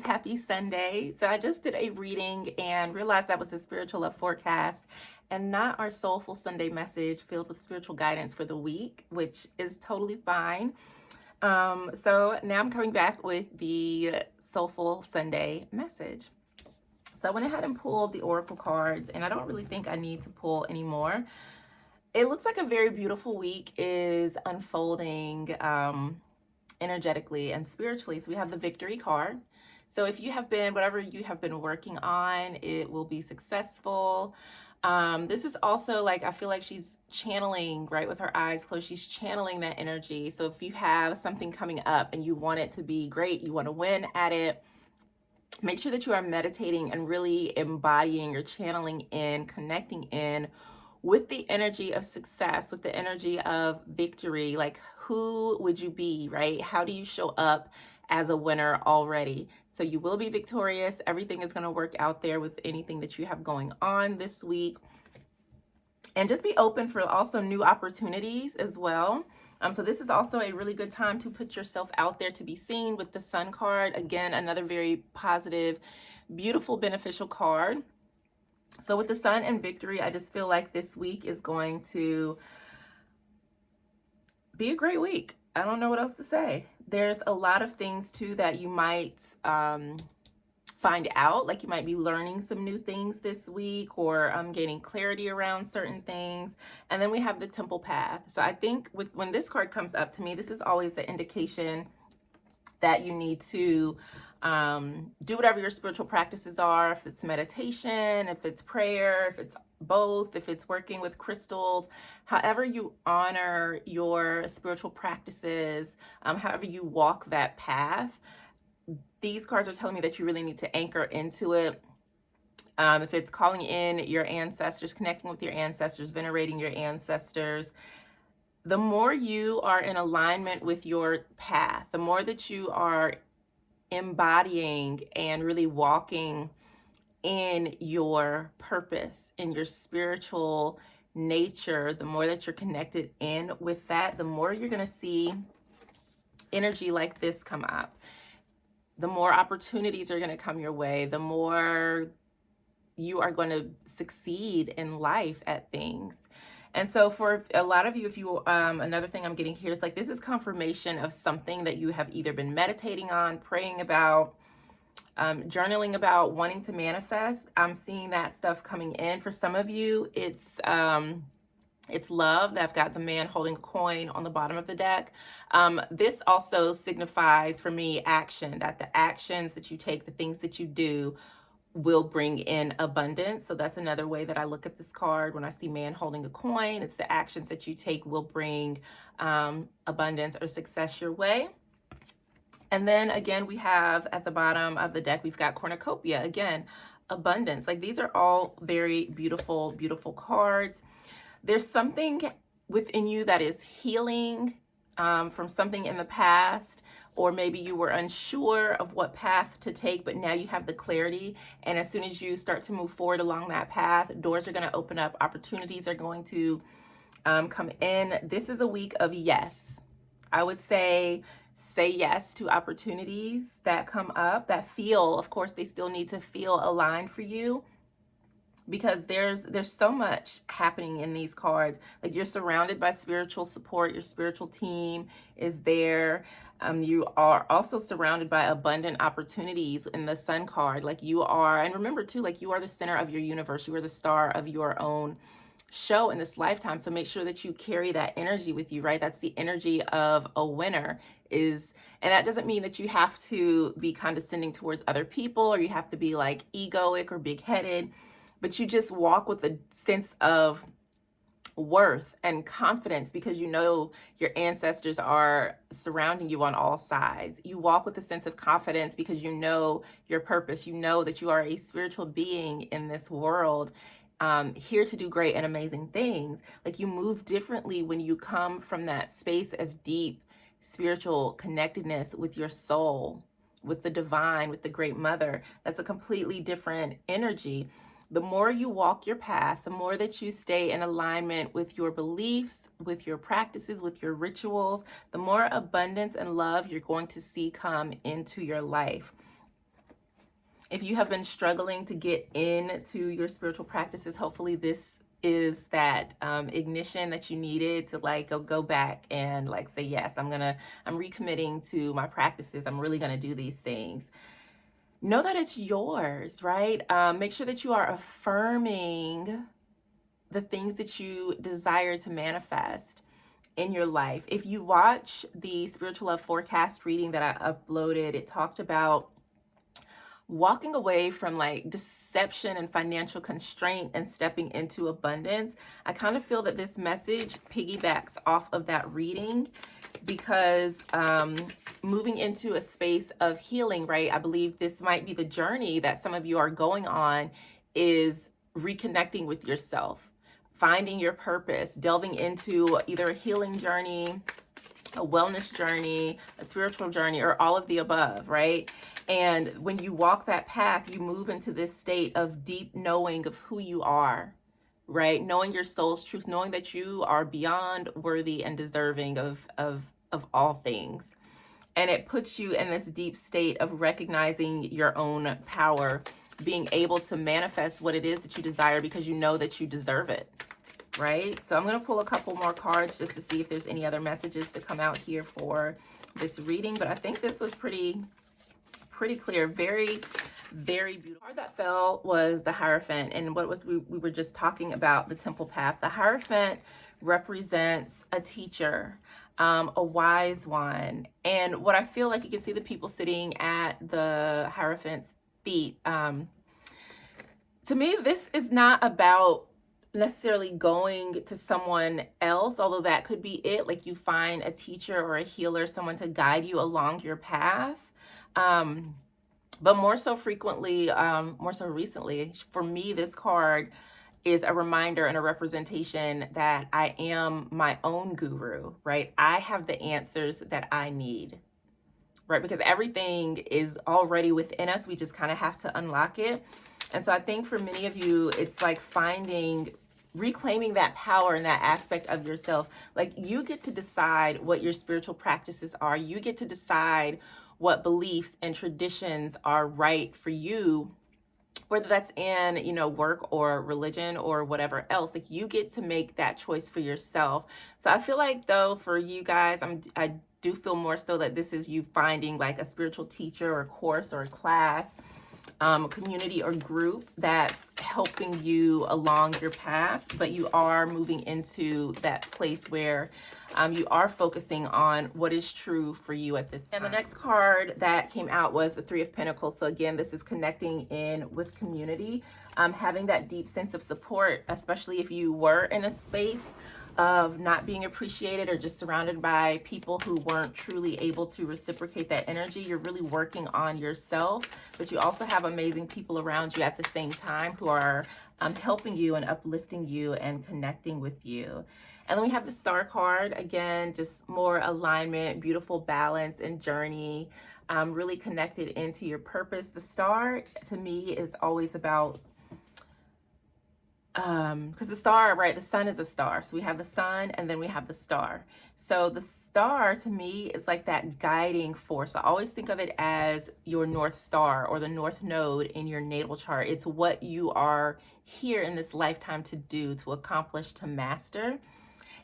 Happy Sunday. So I just did a reading and realized that was the spiritual love forecast and not our soulful Sunday message filled with spiritual guidance for the week, which is totally fine. So now I'm coming back with the soulful Sunday message. So I went ahead and pulled the oracle cards, and I don't really think I need to pull anymore. It looks like a very beautiful week is unfolding energetically and spiritually. So we have the victory card. So if you have been, whatever you have been working on, it will be successful. This is also like, I feel like she's channeling, right, with her eyes closed, she's channeling that energy. So if you have something coming up and you want it to be great, you want to win at it, make sure that you are meditating and really embodying or channeling in, connecting in with the energy of success, with the energy of victory. Like, who would you be, right? How do you show up as a winner already? So you will be victorious. Everything is going to work out there with anything that you have going on this week. And just be open for also new opportunities as well. So this is also a really good time to put yourself out there to be seen with the Sun card. Again, another very positive, beautiful, beneficial card. So with the Sun and victory, I just feel like this week is going to be a great week. I don't know what else to say. There's a lot of things too that you might find out, like you might be learning some new things this week, or gaining clarity around certain things. And then we have the temple path. So I think when this card comes up to me, this is always the indication that you need to do whatever your spiritual practices are, if it's meditation, if it's prayer, if it's both, if it's working with crystals, however you honor your spiritual practices, however you walk that path. These cards are telling me that you really need to anchor into it. If it's calling in your ancestors, connecting with your ancestors, venerating your ancestors, the more you are in alignment with your path, the more that you are embodying and really walking in your purpose, in your spiritual nature, the more that you're connected in with that, the more you're going to see energy like this come up. The more opportunities are going to come your way, the more you are going to succeed in life at things. And so for a lot of you, if you, another thing I'm getting here is like, this is confirmation of something that you have either been meditating on, praying about, journaling about, wanting to manifest. I'm seeing that stuff coming in. For some of you, it's love. I've got the man holding a coin on the bottom of the deck. This also signifies for me action, that the actions that you take, the things that you do will bring in abundance. So that's another way that I look at this card. When I see man holding a coin, it's the actions that you take will bring abundance or success your way. And then again, we have at the bottom of the deck, we've got cornucopia. Again, abundance. Like, these are all very beautiful, beautiful cards. There's something within you that is healing from something in the past, or maybe you were unsure of what path to take, but now you have the clarity. And as soon as you start to move forward along that path, doors are going to open up, opportunities are going to come in. This is a week of yes. I would say yes to opportunities that come up, that feel, of course, they still need to feel aligned for you, because there's so much happening in these cards. Like, you're surrounded by spiritual support, your spiritual team is there. You are also surrounded by abundant opportunities in the Sun card. Like, you are, and remember too, like, you are the center of your universe. You are the star of your own show in this lifetime. So make sure that you carry that energy with you, right? That's the energy of a winner. And that doesn't mean that you have to be condescending towards other people, or you have to be like egoic or big-headed, but you just walk with a sense of worth and confidence, because you know your ancestors are surrounding you on all sides. You walk with a sense of confidence because you know your purpose. You know that you are a spiritual being in this world, here to do great and amazing things. Like, you move differently when you come from that space of deep spiritual connectedness with your soul, with the divine, with the great mother. That's a completely different energy. The more you walk your path, the more that you stay in alignment with your beliefs, with your practices, with your rituals, the more abundance and love you're going to see come into your life. If you have been struggling to get into your spiritual practices, hopefully this is that ignition that you needed to like go back and like say, yes, I'm recommitting to my practices. I'm really gonna do these things. Know that it's yours, right? Make sure that you are affirming the things that you desire to manifest in your life. If you watch the Spiritual Love Forecast reading that I uploaded, it talked about walking away from like deception and financial constraint and stepping into abundance. I kind of feel that this message piggybacks off of that reading because moving into a space of healing, right? I believe this might be the journey that some of you are going on, is reconnecting with yourself, finding your purpose, delving into either a healing journey, a wellness journey, a spiritual journey, or all of the above, right? And when you walk that path, you move into this state of deep knowing of who you are, right? Knowing your soul's truth, knowing that you are beyond worthy and deserving of all things. And it puts you in this deep state of recognizing your own power, being able to manifest what it is that you desire because you know that you deserve it, right? So I'm going to pull a couple more cards just to see if there's any other messages to come out here for this reading. But I think this was pretty clear. Very, very beautiful. The card that fell was the Hierophant. And what was we were just talking about the temple path. The Hierophant represents a teacher, a wise one. And what I feel like, you can see the people sitting at the Hierophant's feet. To me, this is not about necessarily going to someone else, although that could be it. Like you find a teacher or a healer, someone to guide you along your path. But more so frequently, more so recently, for me, this card is a reminder and a representation that I am my own guru, right? I have the answers that I need, right? Because everything is already within us. We just kind of have to unlock it. And so I think for many of you, it's like reclaiming that power and that aspect of yourself. Like you get to decide what your spiritual practices are. You get to decide what beliefs and traditions are right for you, whether that's in, work or religion or whatever else. Like you get to make that choice for yourself. So I feel like though for you guys, I do feel more so that this is you finding like a spiritual teacher or a course or a class, community or group that's helping you along your path, but you are moving into that place where you are focusing on what is true for you at this time. And the next card that came out was the Three of Pentacles. So again, this is connecting in with community, having that deep sense of support, especially if you were in a space of not being appreciated or just surrounded by people who weren't truly able to reciprocate that energy. You're really working on yourself, but you also have amazing people around you at the same time who are helping you and uplifting you and connecting with you. And then we have the Star card. Again, just more alignment, beautiful balance and journey, really connected into your purpose. The Star to me is always about, because the star, right, the sun is a star. So we have the sun and then we have the star. So the star to me is like that guiding force. I always think of it as your North Star or the North Node in your natal chart. It's what you are here in this lifetime to do, to accomplish, to master.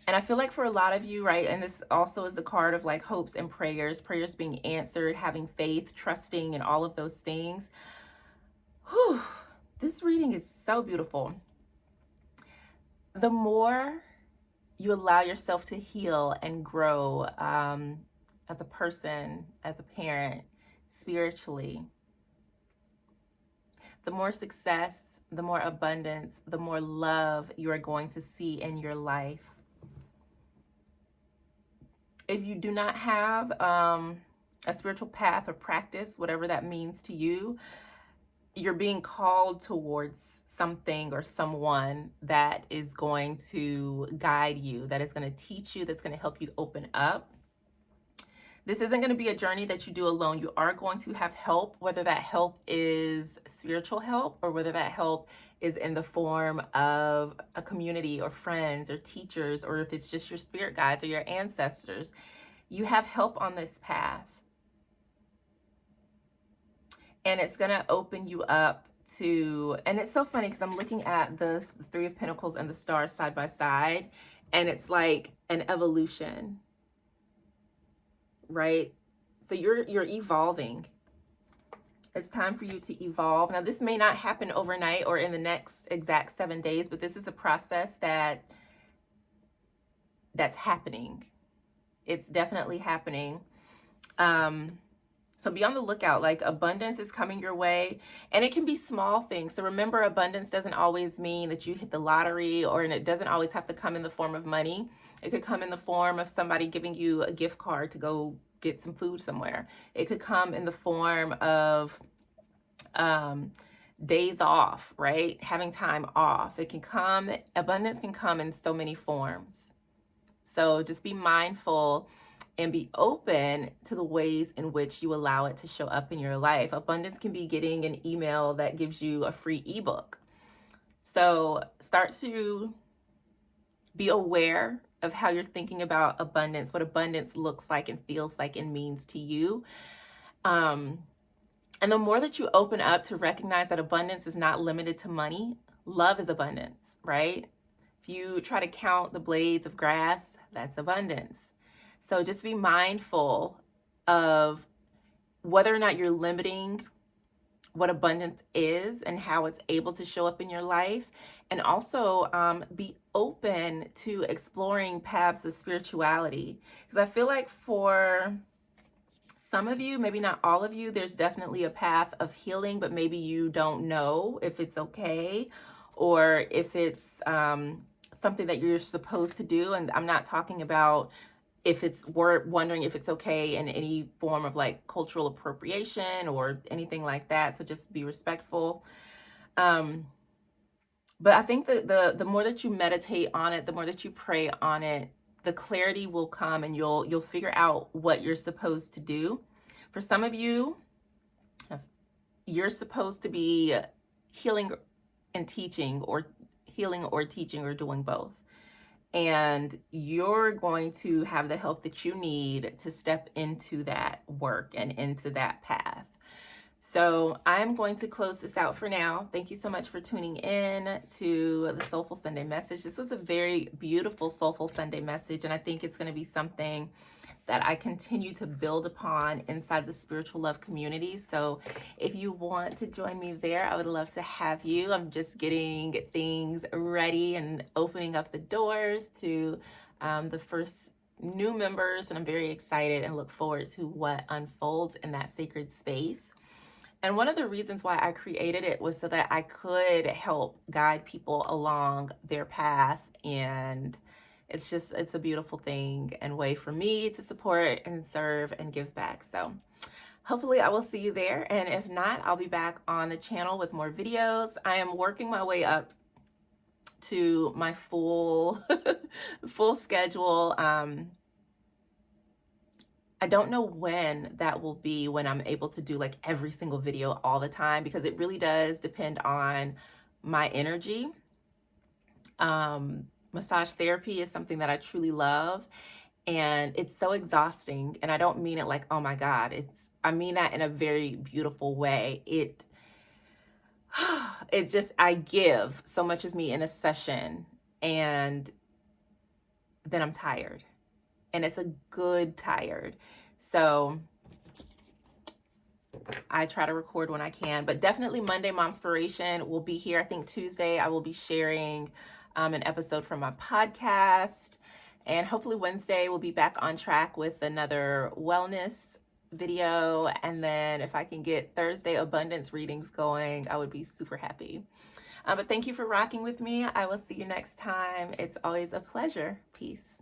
And I feel like for a lot of you, right, and this also is the card of like hopes and prayers being answered, having faith, trusting, and all of those things. Whew, this reading is so beautiful. The more you allow yourself to heal and grow as a person, as a parent, spiritually, the more success, the more abundance, the more love you are going to see in your life. If you do not have a spiritual path or practice, whatever that means to you, you're being called towards something or someone that is going to guide you, that is going to teach you, that's going to help you open up. This isn't going to be a journey that you do alone. You are going to have help, whether that help is spiritual help or whether that help is in the form of a community or friends or teachers, or if it's just your spirit guides or your ancestors. You have help on this path. and it's going to open you up to, and it's so funny because I'm looking at the Three of Pentacles and the stars side by side, and it's like an evolution, right? So you're evolving. It's time for you to evolve. Now, this may not happen overnight or in the next exact 7 days, but this is a process that's happening. It's definitely happening. So be on the lookout. Like, abundance is coming your way, and it can be small things. So remember, abundance doesn't always mean that you hit the lottery, and it doesn't always have to come in the form of money. It could come in the form of somebody giving you a gift card to go get some food somewhere. It could come in the form of days off, right? Having time off. Abundance can come in so many forms. So just be mindful and be open to the ways in which you allow it to show up in your life. Abundance can be getting an email that gives you a free ebook. So start to be aware of how you're thinking about abundance, what abundance looks like and feels like and means to you. And the more that you open up to recognize that abundance is not limited to money, love is abundance, right? If you try to count the blades of grass, that's abundance. So just be mindful of whether or not you're limiting what abundance is and how it's able to show up in your life. And also be open to exploring paths of spirituality. Because I feel like for some of you, maybe not all of you, there's definitely a path of healing, but maybe you don't know if it's okay or if it's something that you're supposed to do. And I'm not talking about if we're wondering if it's okay in any form of like cultural appropriation or anything like that. So just be respectful. But I think that the more that you meditate on it, the more that you pray on it, the clarity will come, and you'll figure out what you're supposed to do. For some of you, you're supposed to be healing and teaching, or healing or teaching, or doing both. And you're going to have the help that you need to step into that work and into that path. So I'm going to close this out for now. Thank you so much for tuning in to the Soulful Sunday message. This was a very beautiful Soulful Sunday message, and I think it's going to be something that I continue to build upon inside the spiritual love community. So if you want to join me there, I would love to have you. I'm just getting things ready and opening up the doors to the first new members, and I'm very excited and look forward to what unfolds in that sacred space. And one of the reasons why I created it was so that I could help guide people along their path. And it's a beautiful thing and way for me to support and serve and give back. So hopefully I will see you there. And if not, I'll be back on the channel with more videos. I am working my way up to my full schedule. I don't know when that will be, when I'm able to do like every single video all the time, because it really does depend on my energy. Massage therapy is something that I truly love, and it's so exhausting. And I don't mean it like, oh my God, I mean that in a very beautiful way. I give so much of me in a session, and then I'm tired. And it's a good tired. So I try to record when I can, but definitely Monday Momspiration will be here. I think Tuesday I will be sharing an episode from my podcast, and hopefully Wednesday we'll be back on track with another wellness video. And then if I can get Thursday abundance readings going, I would be super happy. But thank you for rocking with me. I will see you next time. It's always a pleasure. Peace.